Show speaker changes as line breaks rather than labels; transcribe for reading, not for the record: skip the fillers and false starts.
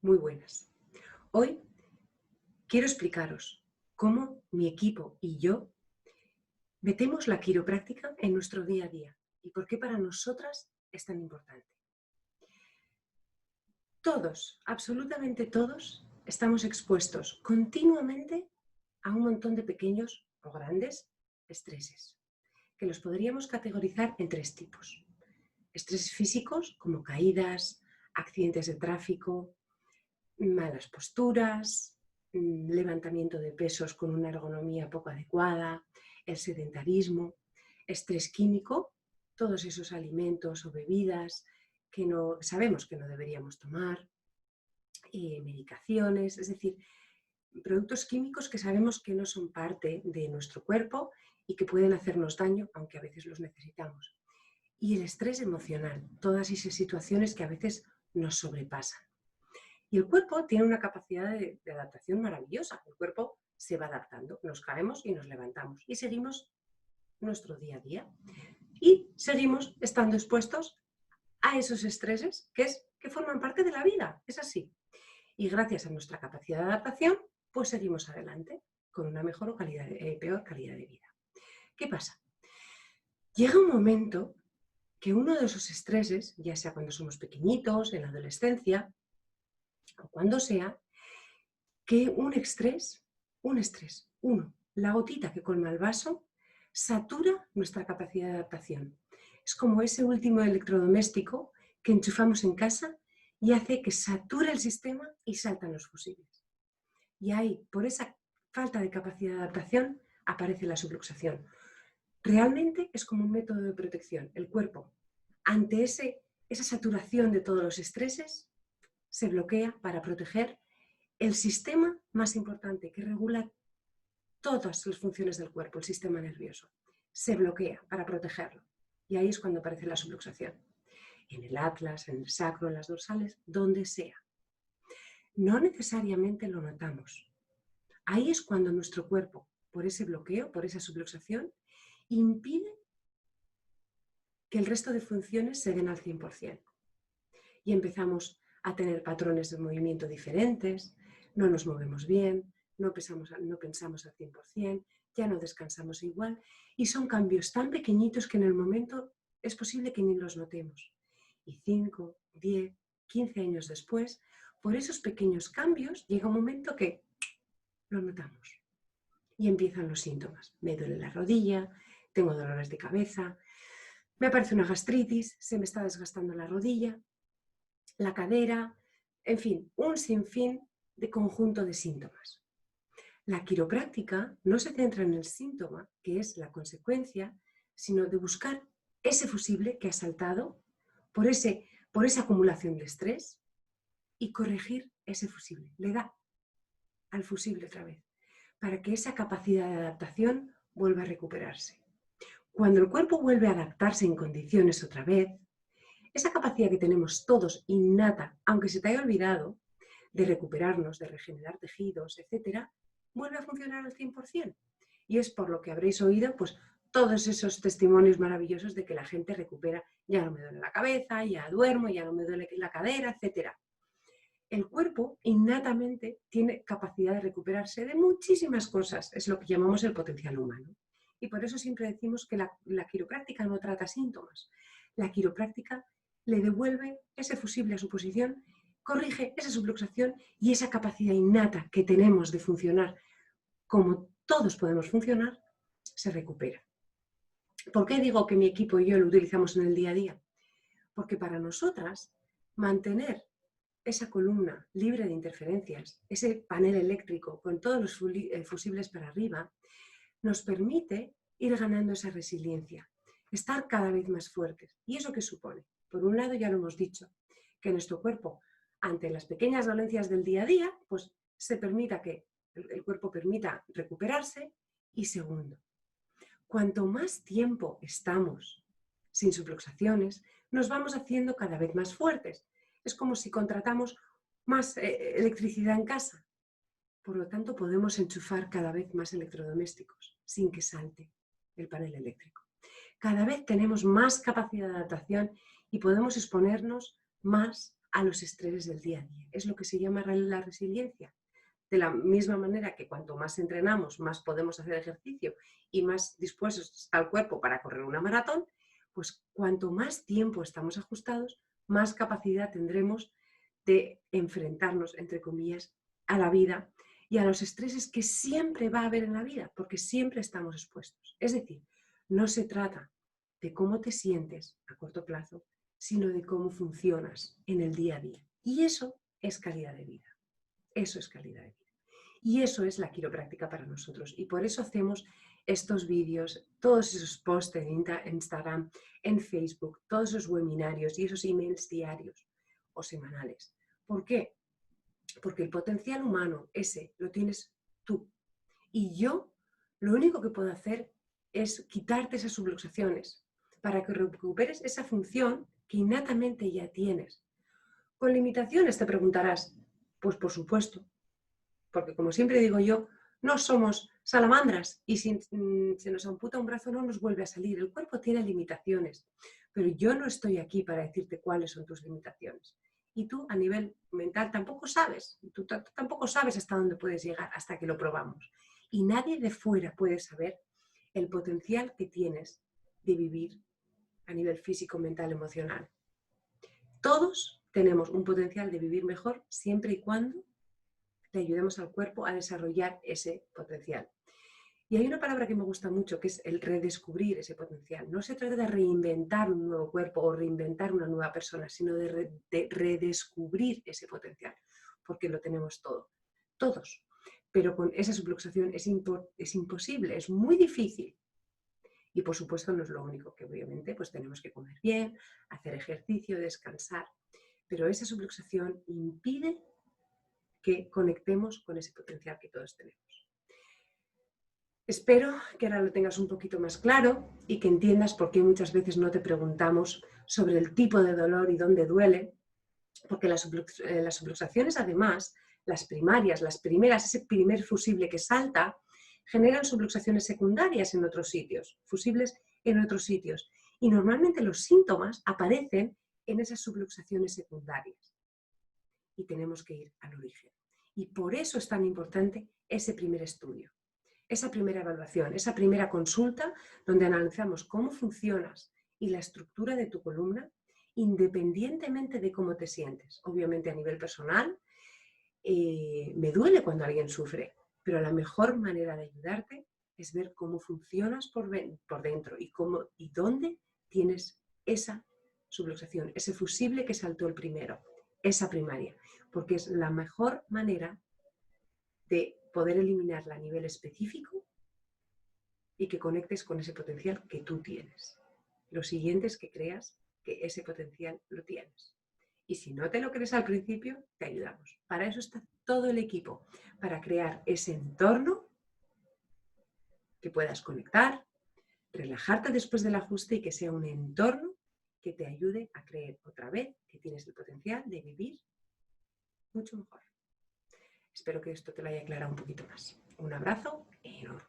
Muy buenas. Hoy quiero explicaros cómo mi equipo y yo metemos la quiropráctica en nuestro día a día y por qué para nosotras es tan importante. Todos, absolutamente todos, estamos expuestos continuamente a un montón de pequeños o grandes estreses, que los podríamos categorizar en tres tipos. Estreses físicos, como caídas, accidentes de tráfico, malas posturas, levantamiento de pesos con una ergonomía poco adecuada, el sedentarismo, estrés químico, todos esos alimentos o bebidas que sabemos que no deberíamos tomar, medicaciones, es decir, productos químicos que sabemos que no son parte de nuestro cuerpo y que pueden hacernos daño, aunque a veces los necesitamos. Y el estrés emocional, todas esas situaciones que a veces nos sobrepasan. Y el cuerpo tiene una capacidad de adaptación maravillosa. El cuerpo se va adaptando, nos caemos y nos levantamos y seguimos nuestro día a día. Y seguimos estando expuestos a esos estreses que forman parte de la vida, es así. Y gracias a nuestra capacidad de adaptación, pues seguimos adelante con una mejor o peor calidad de vida. ¿Qué pasa? Llega un momento que uno de esos estreses, ya sea cuando somos pequeñitos, en la adolescencia, o cuando sea, que la gotita que colma el vaso, satura nuestra capacidad de adaptación. Es como ese último electrodoméstico que enchufamos en casa y hace que sature el sistema y saltan los fusibles. Y ahí, por esa falta de capacidad de adaptación, aparece la subluxación. Realmente es como un método de protección. El cuerpo, ante esa saturación de todos los estreses, se bloquea para proteger el sistema más importante que regula todas las funciones del cuerpo, el sistema nervioso. Se bloquea para protegerlo. Y ahí es cuando aparece la subluxación. En el atlas, en el sacro, en las dorsales, donde sea. No necesariamente lo notamos. Ahí es cuando nuestro cuerpo, por ese bloqueo, por esa subluxación, impide que el resto de funciones se den al 100%. Y empezamos a tener patrones de movimiento diferentes, no nos movemos bien, no pensamos al 100%, ya no descansamos igual, y son cambios tan pequeñitos que en el momento es posible que ni los notemos. Y 5, 10, 15 años después, por esos pequeños cambios, llega un momento que lo notamos. Y empiezan los síntomas. Me duele la rodilla, tengo dolores de cabeza, me aparece una gastritis, se me está desgastando la rodilla, la cadera, en fin, un sinfín de conjunto de síntomas. La quiropráctica no se centra en el síntoma, que es la consecuencia, sino de buscar ese fusible que ha saltado por esa acumulación de estrés y corregir ese fusible. Le da al fusible otra vez, para que esa capacidad de adaptación vuelva a recuperarse. Cuando el cuerpo vuelve a adaptarse en condiciones otra vez, esa capacidad que tenemos todos innata, aunque se te haya olvidado, de recuperarnos, de regenerar tejidos, etc., vuelve a funcionar al 100%. Y es por lo que habréis oído pues, todos esos testimonios maravillosos de que la gente recupera, ya no me duele la cabeza, ya duermo, ya no me duele la cadera, etc. El cuerpo innatamente tiene capacidad de recuperarse de muchísimas cosas, es lo que llamamos el potencial humano. Y por eso siempre decimos que la quiropráctica no trata síntomas. La quiropráctica le devuelve ese fusible a su posición, corrige esa subluxación y esa capacidad innata que tenemos de funcionar como todos podemos funcionar, se recupera. ¿Por qué digo que mi equipo y yo lo utilizamos en el día a día? Porque para nosotras mantener esa columna libre de interferencias, ese panel eléctrico con todos los fusibles para arriba, nos permite ir ganando esa resiliencia, estar cada vez más fuertes. ¿Y eso qué supone? Por un lado, ya lo hemos dicho, que nuestro cuerpo, ante las pequeñas dolencias del día a día, pues el cuerpo permita recuperarse. Y segundo, cuanto más tiempo estamos sin subluxaciones, nos vamos haciendo cada vez más fuertes. Es como si contratamos más electricidad en casa. Por lo tanto, podemos enchufar cada vez más electrodomésticos sin que salte el panel eléctrico. Cada vez tenemos más capacidad de adaptación y podemos exponernos más a los estreses del día a día. Es lo que se llama la resiliencia. De la misma manera que cuanto más entrenamos, más podemos hacer ejercicio y más dispuesto está el cuerpo para correr una maratón, pues cuanto más tiempo estamos ajustados, más capacidad tendremos de enfrentarnos, entre comillas, a la vida y a los estreses que siempre va a haber en la vida, porque siempre estamos expuestos. Es decir, no se trata de cómo te sientes a corto plazo, sino de cómo funcionas en el día a día. Y eso es calidad de vida. Eso es calidad de vida. Y eso es la quiropráctica para nosotros. Y por eso hacemos estos vídeos, todos esos posts en Instagram, en Facebook, todos esos webinarios y esos emails diarios o semanales. ¿Por qué? Porque el potencial humano, ese, lo tienes tú. Y yo lo único que puedo hacer es quitarte esas subluxaciones para que recuperes esa función que innatamente ya tienes. ¿Con limitaciones? Te preguntarás. Pues por supuesto. Porque como siempre digo yo, no somos salamandras y si se nos amputa un brazo no nos vuelve a salir. El cuerpo tiene limitaciones, pero yo no estoy aquí para decirte cuáles son tus limitaciones. Y tú a nivel mental tampoco sabes, tú tampoco sabes hasta dónde puedes llegar hasta que lo probamos. Y nadie de fuera puede saber el potencial que tienes de vivir a nivel físico, mental, emocional. Todos tenemos un potencial de vivir mejor siempre y cuando le ayudemos al cuerpo a desarrollar ese potencial. Y hay una palabra que me gusta mucho, que es el redescubrir ese potencial. No se trata de reinventar un nuevo cuerpo o reinventar una nueva persona, sino de redescubrir ese potencial, porque lo tenemos todo, todos. Pero con esa subluxación es imposible, es muy difícil. Y por supuesto no es lo único, que obviamente pues tenemos que comer bien, hacer ejercicio, descansar. Pero esa subluxación impide que conectemos con ese potencial que todos tenemos. Espero que ahora lo tengas un poquito más claro y que entiendas por qué muchas veces no te preguntamos sobre el tipo de dolor y dónde duele, porque las subluxaciones, además, las primarias, las primeras, ese primer fusible que salta, generan subluxaciones secundarias en otros sitios, fusibles en otros sitios. Y normalmente los síntomas aparecen en esas subluxaciones secundarias. Y tenemos que ir al origen. Y por eso es tan importante ese primer estudio, esa primera evaluación, esa primera consulta donde analizamos cómo funcionas y la estructura de tu columna independientemente de cómo te sientes. Obviamente a nivel personal, me duele cuando alguien sufre, pero la mejor manera de ayudarte es ver cómo funcionas por dentro y dónde tienes esa subluxación, ese fusible que saltó el primero, esa primaria, porque es la mejor manera de poder eliminarla a nivel específico y que conectes con ese potencial que tú tienes. Lo siguiente es que creas que ese potencial lo tienes. Y si no te lo crees al principio, te ayudamos. Para eso está todo el equipo, para crear ese entorno que puedas conectar, relajarte después del ajuste y que sea un entorno que te ayude a creer otra vez que tienes el potencial de vivir mucho mejor. Espero que esto te lo haya aclarado un poquito más. Un abrazo enorme.